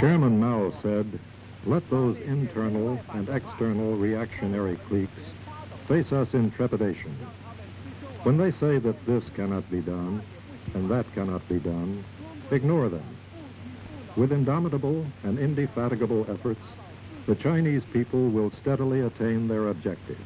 Chairman Mao said, "Let those internal and external reactionary cliques face us in trepidation. When they say that this cannot be done and that cannot be done, ignore them. With indomitable and indefatigable efforts, the Chinese people will steadily attain their objectives."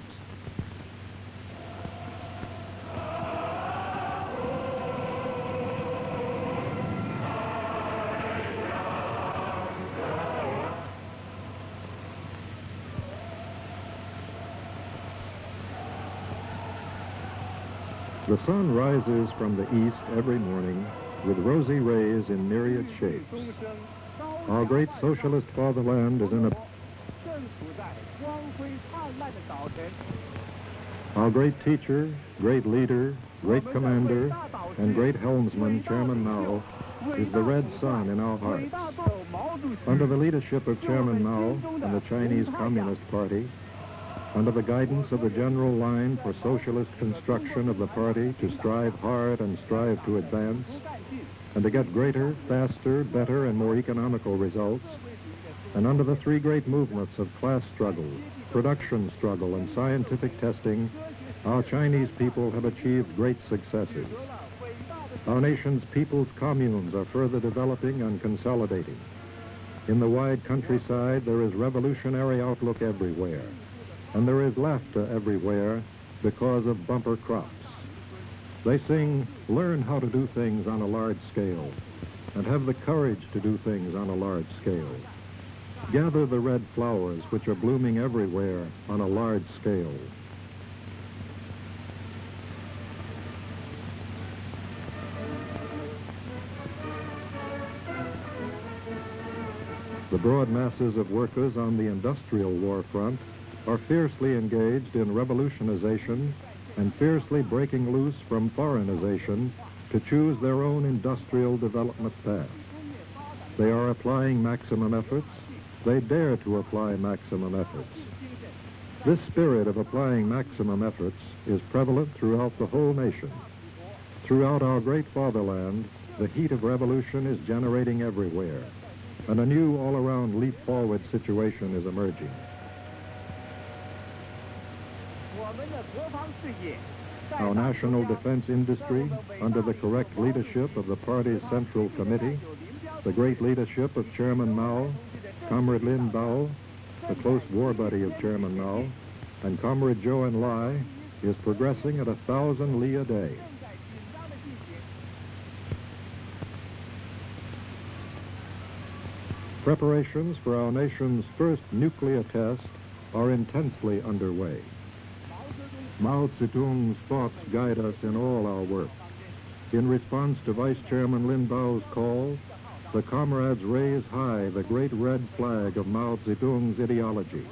The sun rises from the east every morning with rosy rays in myriad shapes. Our great socialist fatherland is in a... Our great teacher, great leader, great commander, and great helmsman, Chairman Mao, is the red sun in our hearts. Under the leadership of Chairman Mao and the Chinese Communist Party, under the guidance of the general line for socialist construction of the party to strive hard and strive to advance, and to get greater, faster, better, and more economical results, and under the three great movements of class struggle, production struggle, and scientific testing, our Chinese people have achieved great successes. Our nation's people's communes are further developing and consolidating. In the wide countryside, there is revolutionary outlook everywhere. And there is laughter everywhere because of bumper crops. They sing, "Learn how to do things on a large scale, and have the courage to do things on a large scale. Gather the red flowers which are blooming everywhere on a large scale." The broad masses of workers on the industrial war front are fiercely engaged in revolutionization and fiercely breaking loose from foreignization to choose their own industrial development path. They are applying maximum efforts. They dare to apply maximum efforts. This spirit of applying maximum efforts is prevalent throughout the whole nation. Throughout our great fatherland, the heat of revolution is generating everywhere, and a new all-around leap-forward situation is emerging. Our national defense industry, under the correct leadership of the party's Central Committee, the great leadership of Chairman Mao, Comrade Lin Bao, the close war buddy of Chairman Mao, and Comrade Zhou Enlai, is progressing at 1,000 li a day. Preparations for our nation's first nuclear test are intensely underway. Mao Zedong's thoughts guide us in all our work. In response to Vice Chairman Lin Bao's call, the comrades raise high the great red flag of Mao Zedong's ideology,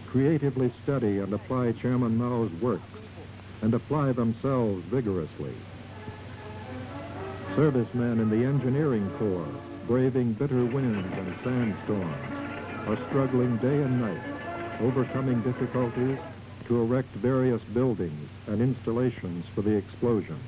creatively study and apply Chairman Mao's works, and apply themselves vigorously. Servicemen in the engineering corps, braving bitter winds and sandstorms, are struggling day and night, overcoming difficulties to erect various buildings and installations for the explosion.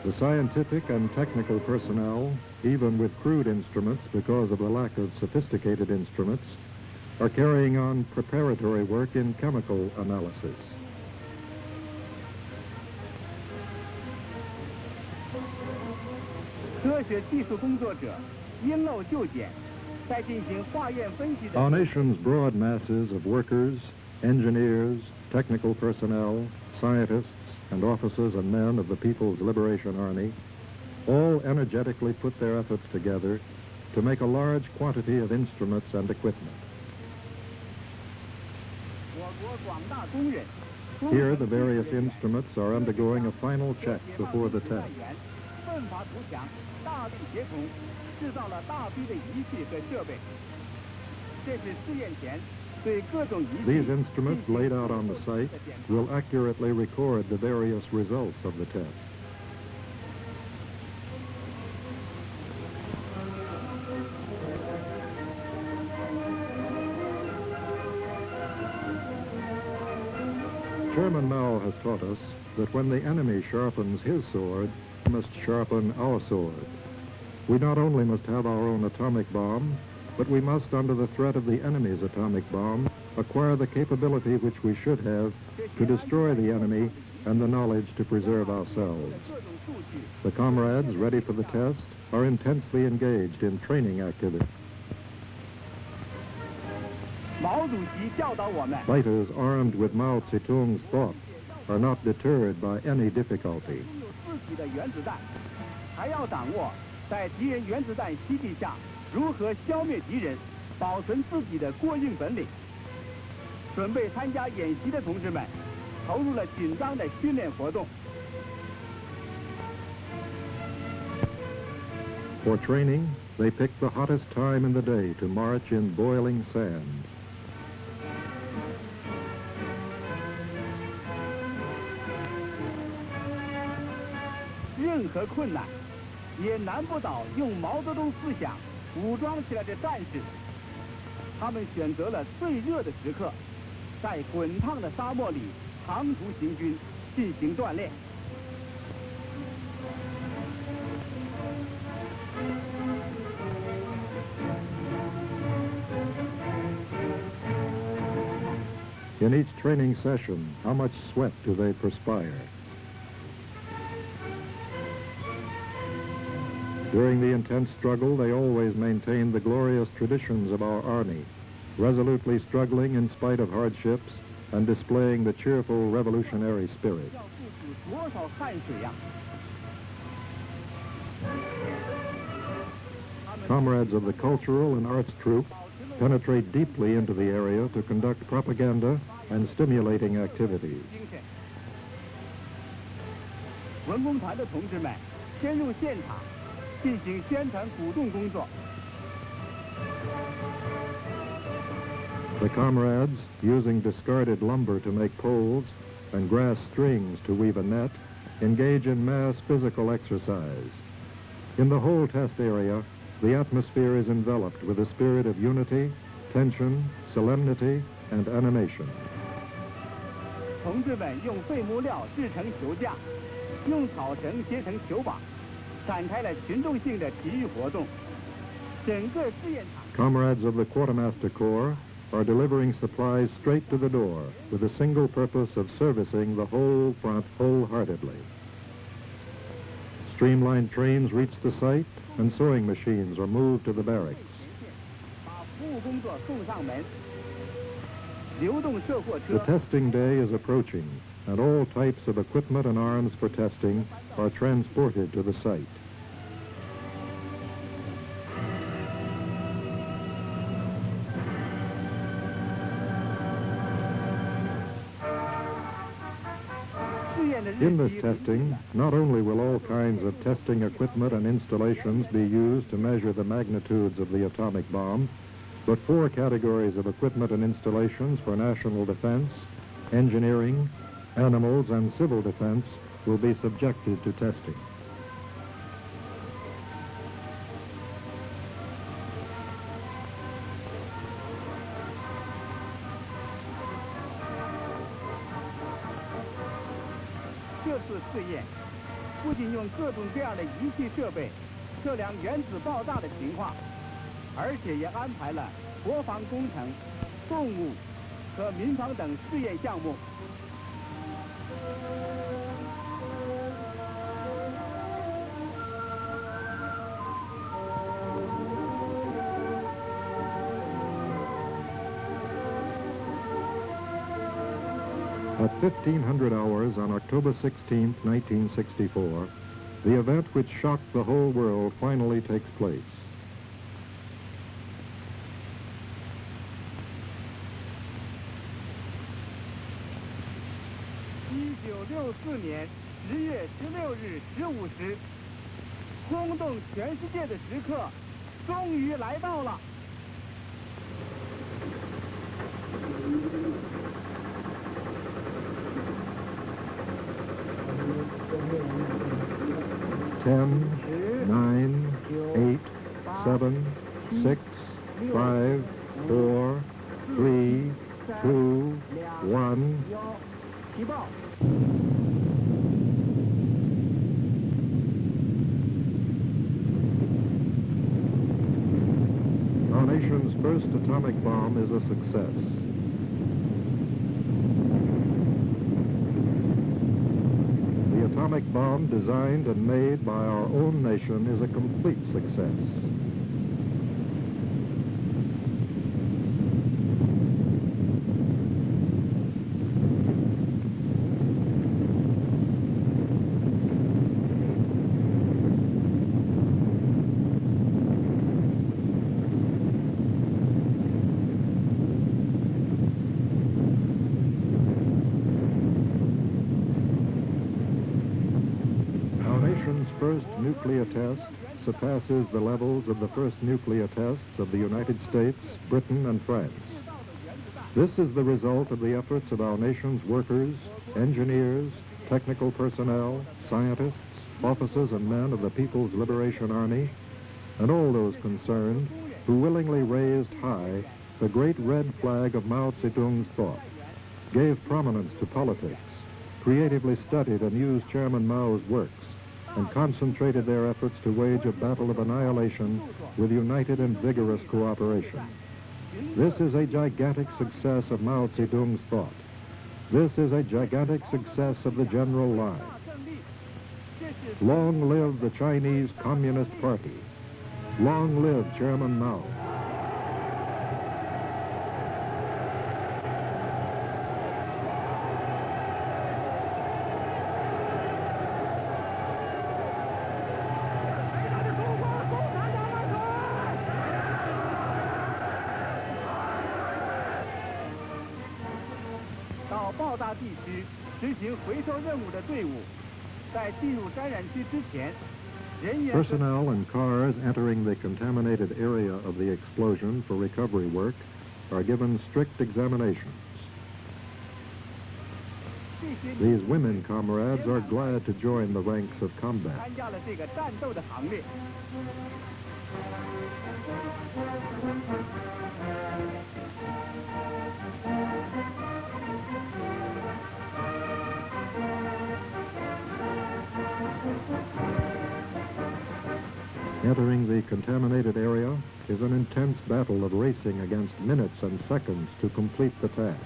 The scientific and technical personnel, even with crude instruments because of the lack of sophisticated instruments, are carrying on preparatory work in chemical analysis. Our nation's broad masses of workers, engineers, technical personnel, scientists, and officers and men of the People's Liberation Army all energetically put their efforts together to make a large quantity of instruments and equipment. Here, the various instruments are undergoing a final check before the test. These instruments laid out on the site will accurately record the various results of the test. Chairman Mao has taught us that when the enemy sharpens his sword, we must sharpen our sword. We not only must have our own atomic bomb, but we must, under the threat of the enemy's atomic bomb, acquire the capability which we should have to destroy the enemy and the knowledge to preserve ourselves. The comrades ready for the test are intensely engaged in training activity. Fighters armed with Mao Zedong's thought are not deterred by any difficulty. For training, they pick the hottest time in the day to march in boiling sand. In each training session, how much sweat do they perspire? During the intense struggle, they always maintain the glorious traditions of our Army, resolutely struggling in spite of hardships and displaying the cheerful revolutionary spirit. Comrades of the cultural and arts troop penetrate deeply into the area to conduct propaganda and stimulating activities. The comrades, using discarded lumber to make poles and grass strings to weave a net, engage in mass physical exercise. In the whole test area, the atmosphere is enveloped with a spirit of unity, tension, solemnity, and animation. Comrades of the Quartermaster Corps are delivering supplies straight to the door with the single purpose of servicing the whole front wholeheartedly. Streamlined trains reach the site and sewing machines are moved to the barracks. The testing day is approaching, and all types of equipment and arms for testing are transported to the site. In this testing, not only will all kinds of testing equipment and installations be used to measure the magnitudes of the atomic bomb, but 4 categories of equipment and installations for national defense, engineering, animals, and civil defense will be subjected to testing. 1500 hours on October 16, 1964, the event which shocked the whole world finally takes place. Ten, 9, 8, 7, 6, 5, 4, 3, 2, 1. Our nation's first atomic bomb is a success. The atomic bomb designed and made by our own nation is a complete success. First nuclear test surpasses the levels of the first nuclear tests of the United States, Britain, and France. This is the result of the efforts of our nation's workers, engineers, technical personnel, scientists, officers and men of the People's Liberation Army, and all those concerned who willingly raised high the great red flag of Mao Zedong's thought, gave prominence to politics, creatively studied and used Chairman Mao's works, and concentrated their efforts to wage a battle of annihilation with united and vigorous cooperation. This is a gigantic success of Mao Zedong's thought. This is a gigantic success of the general line. Long live the Chinese Communist Party. Long live Chairman Mao. Personnel and cars entering the contaminated area of the explosion for recovery work are given strict examinations. These women comrades are glad to join the ranks of combat. Entering the contaminated area is an intense battle of racing against minutes and seconds to complete the task.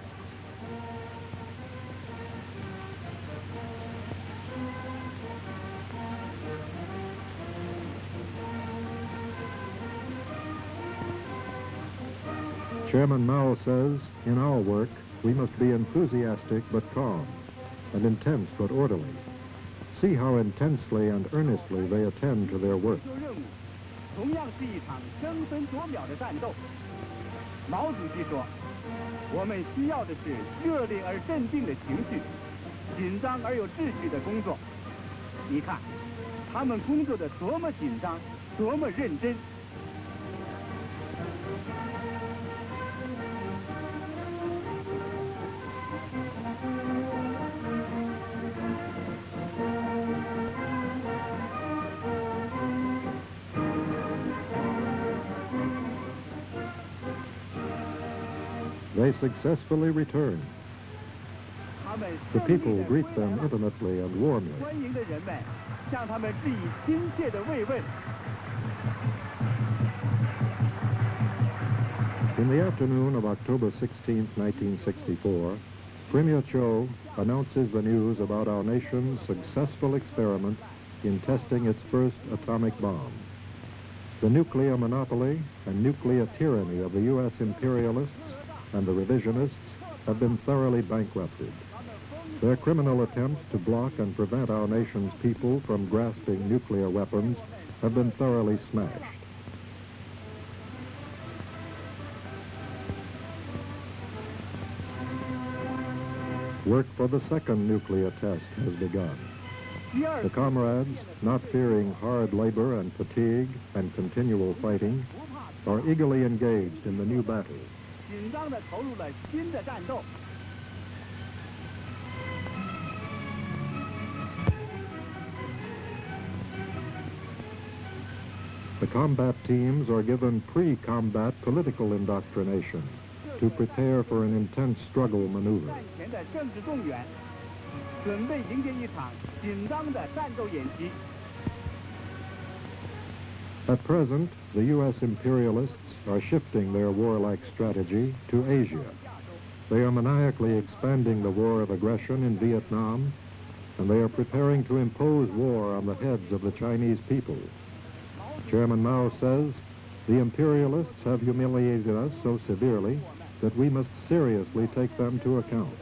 Chairman Mao says, in our work, we must be enthusiastic but calm, and intense but orderly. See how intensely and earnestly they attend to their work. They successfully return. The people greet them intimately and warmly. In the afternoon of October 16, 1964, Premier Cho announces the news about our nation's successful experiment in testing its first atomic bomb. The nuclear monopoly and nuclear tyranny of the U.S. imperialists and the revisionists have been thoroughly bankrupted. Their criminal attempts to block and prevent our nation's people from grasping nuclear weapons have been thoroughly smashed. Work for the second nuclear test has begun. The comrades, not fearing hard labor and fatigue and continual fighting, are eagerly engaged in the new battle. The combat teams are given pre-combat political indoctrination to prepare for an intense struggle maneuver. At present, the U.S. imperialists are shifting their warlike strategy to Asia. They are maniacally expanding the war of aggression in Vietnam, and they are preparing to impose war on the heads of the Chinese people. Chairman Mao says, the imperialists have humiliated us so severely that we must seriously take them to account.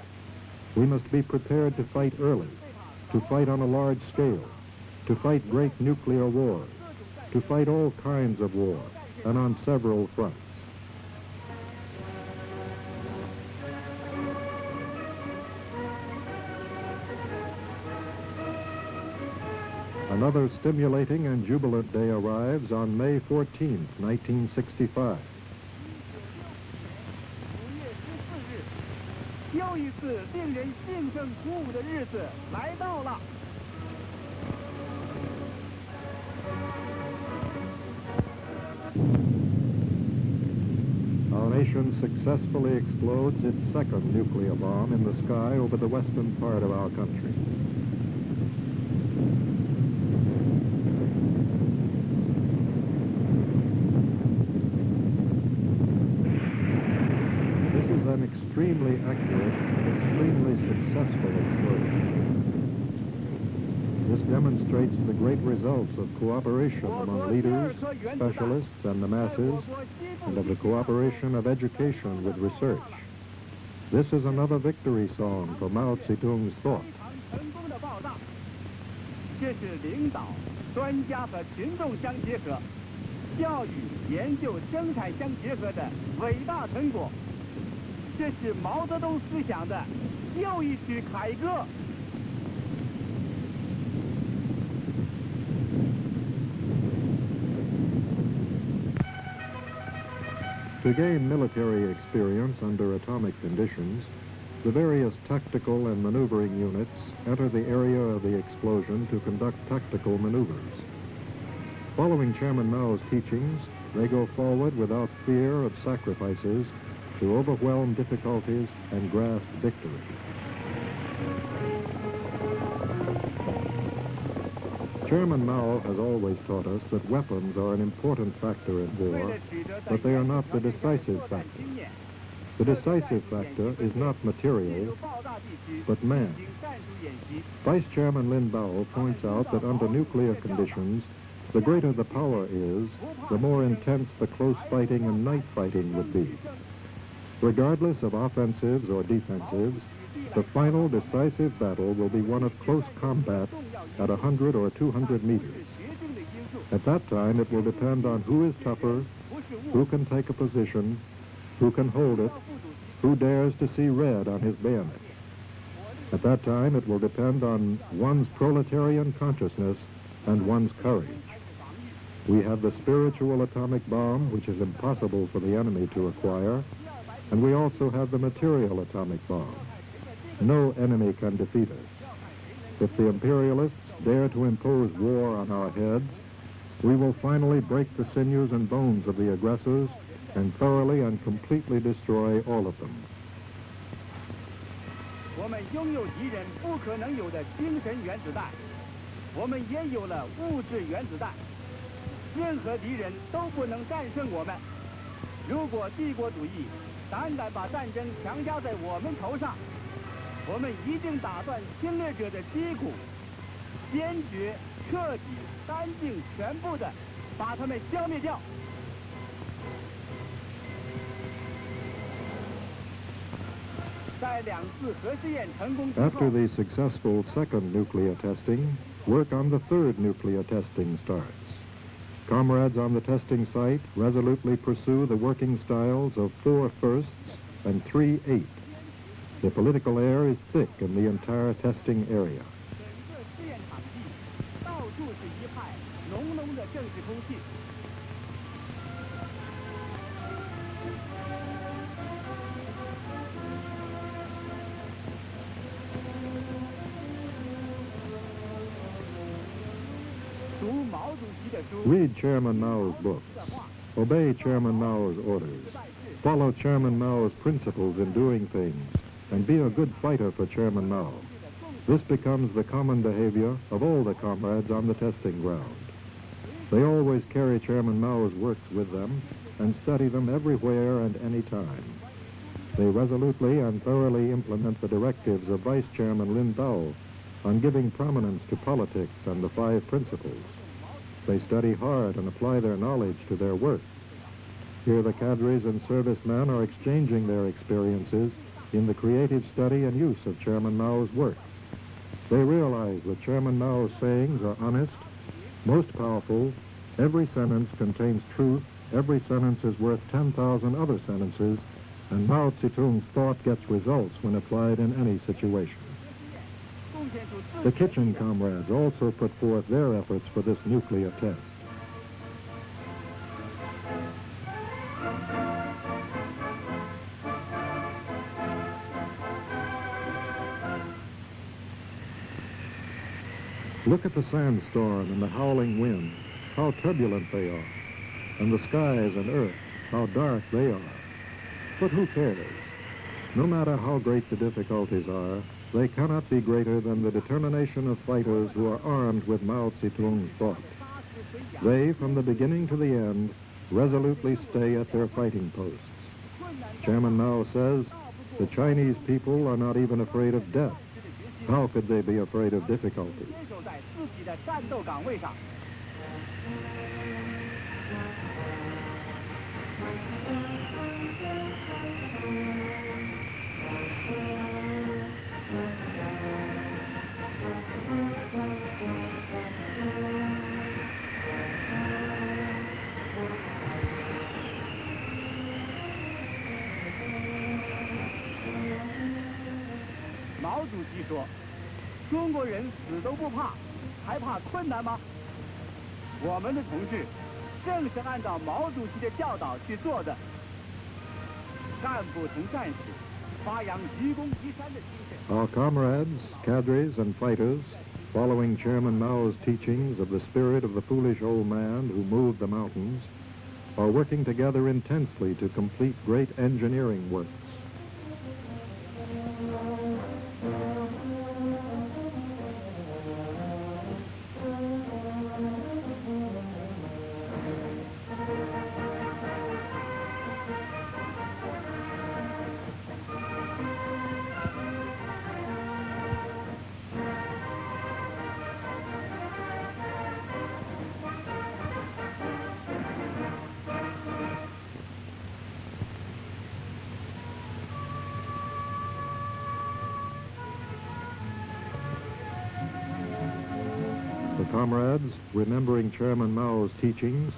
We must be prepared to fight early, to fight on a large scale, to fight great nuclear wars, to fight all kinds of war, and on several fronts. Another stimulating and jubilant day arrives on May 14, 1965. Our nation successfully explodes its second nuclear bomb in the sky over the western part of our country. An extremely accurate and extremely successful explosion. This demonstrates the great results of cooperation among leaders, specialists, and the masses, and of the cooperation of education with research. This is another victory song for Mao Zedong's thought. 这是领导、专家和群众相结合、教育、研究、生产相结合的伟大成果。 这是毛泽东思想的又一曲凯歌。To gain military experience under atomic conditions, the various tactical and maneuvering units enter the area of the explosion to conduct tactical maneuvers. Following Chairman Mao's teachings, they go forward without fear of sacrifices to overwhelm difficulties and grasp victory. Chairman Mao has always taught us that weapons are an important factor in war, but they are not the decisive factor. The decisive factor is not material, but man. Vice Chairman Lin Bao points out that under nuclear conditions, the greater the power is, the more intense the close fighting and night fighting would be. Regardless of offensives or defensives, the final decisive battle will be one of close combat at 100 or 200 meters. At that time, it will depend on who is tougher, who can take a position, who can hold it, who dares to see red on his bayonet. At that time, it will depend on one's proletarian consciousness and one's courage. We have the spiritual atomic bomb, which is impossible for the enemy to acquire, and we also have the material atomic bomb. No enemy can defeat us. If the imperialists dare to impose war on our heads, we will finally break the sinews and bones of the aggressors and thoroughly and completely destroy all of them. 我们拥有敌人不可能有的精神原子弹，我们也有了物质原子弹，任何敌人都不能战胜我们。如果帝国主义胆敢把战争强加在我们头上，我们一定打断侵略者的脊骨，坚决、彻底、干净、全部的把他们消灭掉。After the successful second nuclear testing, work on the third nuclear testing starts. Comrades on the testing site resolutely pursue the working styles of 4 firsts and 3 eighths. The political air is thick in the entire testing area. Read Chairman Mao's books. Obey Chairman Mao's orders. Follow Chairman Mao's principles in doing things, and be a good fighter for Chairman Mao. This becomes the common behavior of all the comrades on the testing ground. They always carry Chairman Mao's works with them and study them everywhere and any time. They resolutely and thoroughly implement the directives of Vice Chairman Lin Dao on giving prominence to politics and the 5 principles. They study hard and apply their knowledge to their work. Here the cadres and servicemen are exchanging their experiences in the creative study and use of Chairman Mao's works. They realize that Chairman Mao's sayings are honest, most powerful, every sentence contains truth, every sentence is worth 10,000 other sentences, and Mao Zedong's thought gets results when applied in any situation. The kitchen comrades also put forth their efforts for this nuclear test. Look at the sandstorm and the howling wind, how turbulent they are, and the skies and earth, how dark they are. But who cares? No matter how great the difficulties are, they cannot be greater than the determination of fighters who are armed with Mao Zedong's thought. They, from the beginning to the end, resolutely stay at their fighting posts. Chairman Mao says, the Chinese people are not even afraid of death. How could they be afraid of difficulty? Mao 主席说：“中国人死都不怕，还怕困难吗？”我们的同志正是按照毛主席的教导去做的。干部同战士发扬愚公移山的精神。 Our comrades, cadres, and fighters, following Chairman Mao's teachings of the spirit of the foolish old man who moved the mountains, are working together intensely to complete great engineering works. The comrades, remembering Chairman Mao's teachings,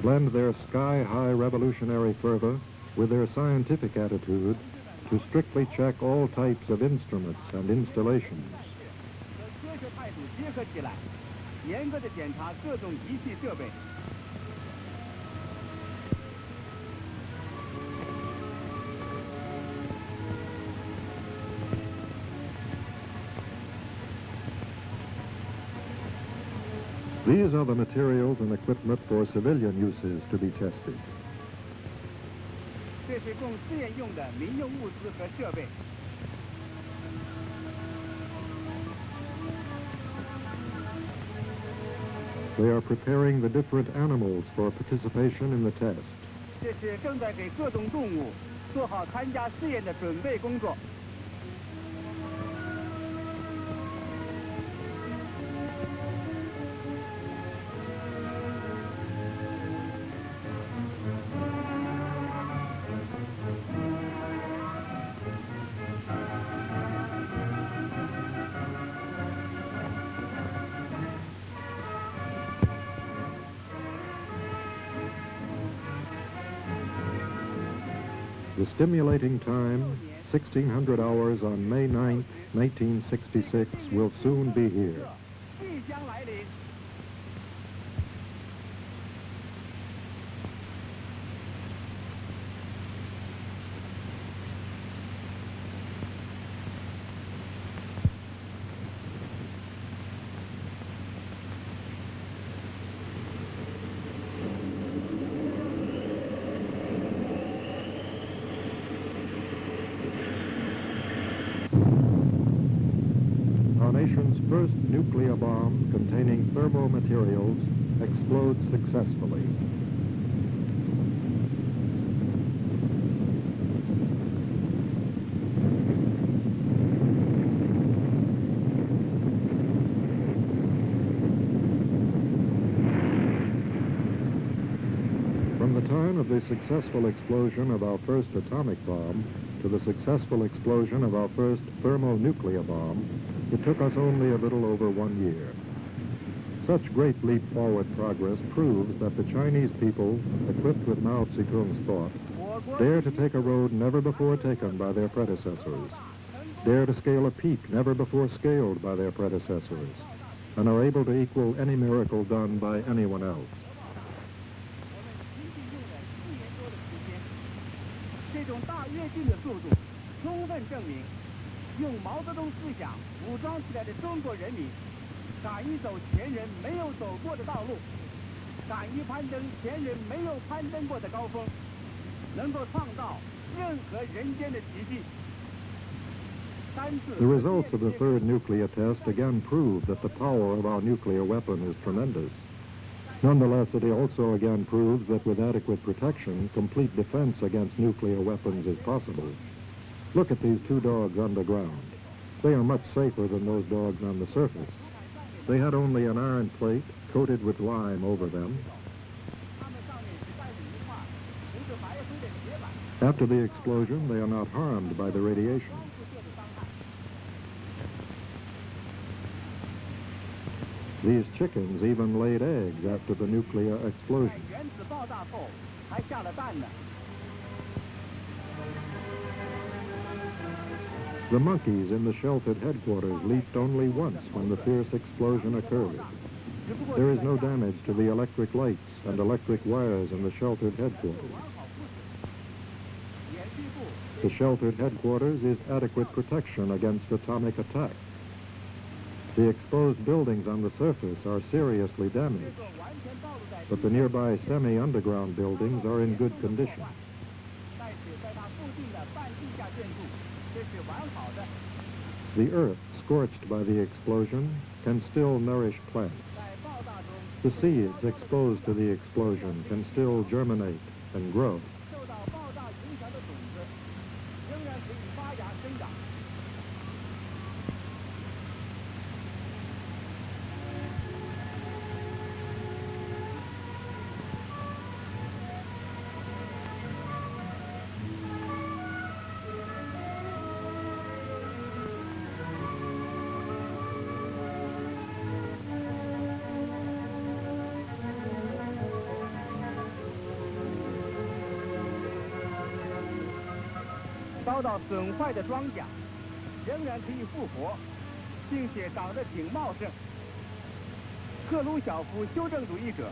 blend their sky-high revolutionary fervor with their scientific attitude to strictly check all types of instruments and installations. 科学态度结合起来，严格的检查各种仪器设备。 These are the materials and equipment for civilian uses to be tested. 这是供试验用的民用物资和设备。 They are preparing the different animals for participation in the test. 这是正在给各种动物做好参加试验的准备工作。 The The stimulating time, 1600 hours on May 9, 1966, will soon be here. 即将来临。 Our nation's first nuclear bomb containing thermal materials explodes successfully. From the time of the successful explosion of our first atomic bomb to the successful explosion of our first thermonuclear bomb, it took us only a little over 1 year. Such great leap forward progress proves that the Chinese people, equipped with Mao Zedong's thought, dare to take a road never before taken by their predecessors, dare to scale a peak never before scaled by their predecessors, and are able to equal any miracle done by anyone else. 这种大跃进的速度，充分证明，用毛泽东思想武装起来的中国人民，敢于走前人没有走过的道路，敢于攀登前人没有攀登过的高峰，能够创造任何人间的奇迹。 The results of the third nuclear test again prove that the power of our nuclear weapon is tremendous. Nonetheless, it also again proves that with adequate protection, complete defense against nuclear weapons is possible. Look at these two dogs underground. They are much safer than those dogs on the surface. They had only an iron plate coated with lime over them. After the explosion, they are not harmed by the radiation. These chickens even laid eggs after the nuclear explosion. The monkeys in the sheltered headquarters leaped only once when the fierce explosion occurred. There is no damage to the electric lights and electric wires in the sheltered headquarters. The sheltered headquarters is adequate protection against atomic attack. The exposed buildings on the surface are seriously damaged, but the nearby semi-underground buildings are in good condition. The earth, scorched by the explosion, can still nourish plants. The seeds exposed to the explosion can still germinate and grow.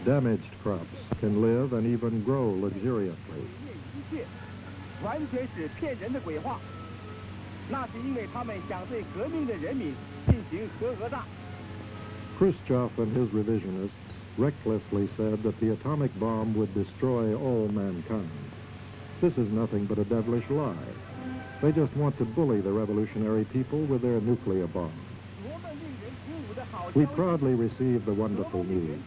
Damaged crops can live and even grow luxuriantly. Khrushchev and his revisionists recklessly said that the atomic bomb would destroy all mankind. This is nothing but a devilish lie. They just want to bully the revolutionary people with their nuclear bomb. We proudly receive the wonderful news.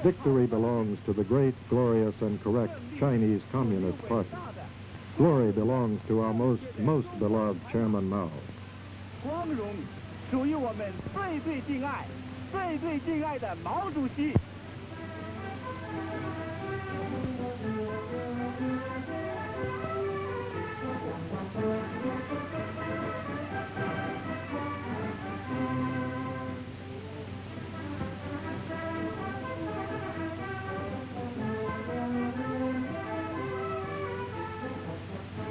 Victory belongs to the great, glorious, and correct Chinese Communist Party. Glory belongs to our most beloved Chairman Mao. 光荣属于我们最最敬爱、最最敬爱的毛主席。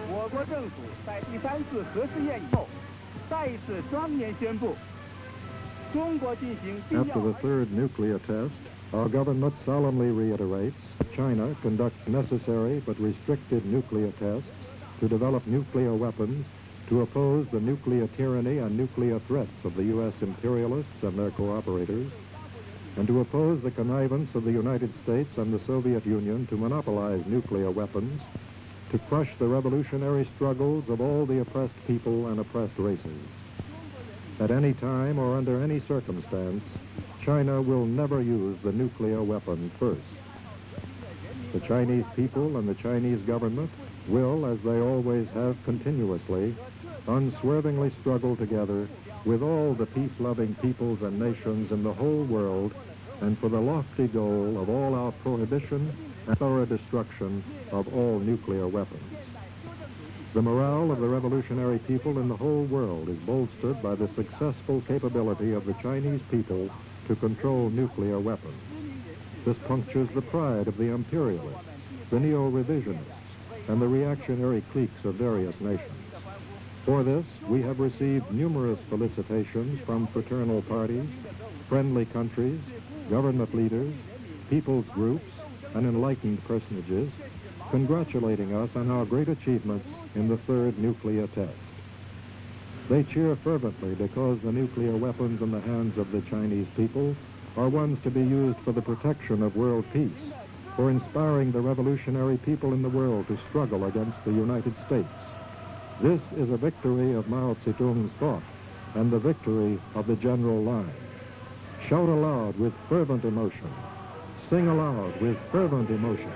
我国政府在第3次核试验以后，再一次庄严宣布，中国进行必要。 After the third nuclear test, our government solemnly reiterates that China conducts necessary but restricted nuclear tests to develop nuclear weapons to oppose the nuclear tyranny and nuclear threats of the U.S. imperialists and their cooperators, and to oppose the connivance of the United States and the Soviet Union to monopolize nuclear weapons, to crush the revolutionary struggles of all the oppressed people and oppressed races. At any time or under any circumstance, China will never use the nuclear weapon first. The Chinese people and the Chinese government will, as they always have continuously, unswervingly struggle together with all the peace-loving peoples and nations in the whole world, and for the lofty goal of all-out prohibition and thorough destruction of all nuclear weapons. The morale of the revolutionary people in the whole world is bolstered by the successful capability of the Chinese people to control nuclear weapons. This punctures the pride of the imperialists, the neo-revisionists, and the reactionary cliques of various nations. For this, we have received numerous felicitations from fraternal parties, friendly countries, government leaders, people's groups, and enlightened personages, congratulating us on our great achievements in the third nuclear test. They cheer fervently because the nuclear weapons in the hands of the Chinese people are ones to be used for the protection of world peace, for inspiring the revolutionary people in the world to struggle against the United States. This is a victory of Mao Zedong's thought and the victory of the general line. Shout aloud with fervent emotion. Sing aloud with fervent emotion.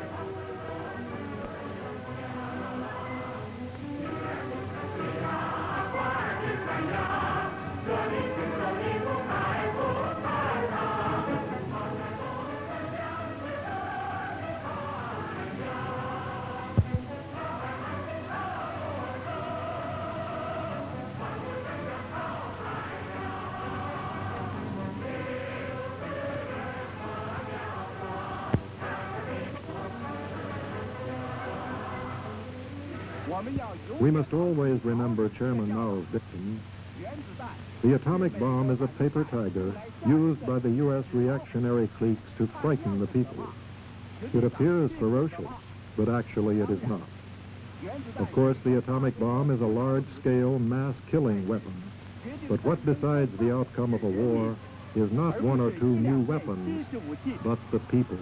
We must always remember Chairman Mao's dictum. The atomic bomb is a paper tiger used by the U.S. reactionary cliques to frighten the people. It appears ferocious, but actually it is not. Of course, the atomic bomb is a large-scale mass-killing weapon. But what decides the outcome of a war is not one or two new weapons, but the people.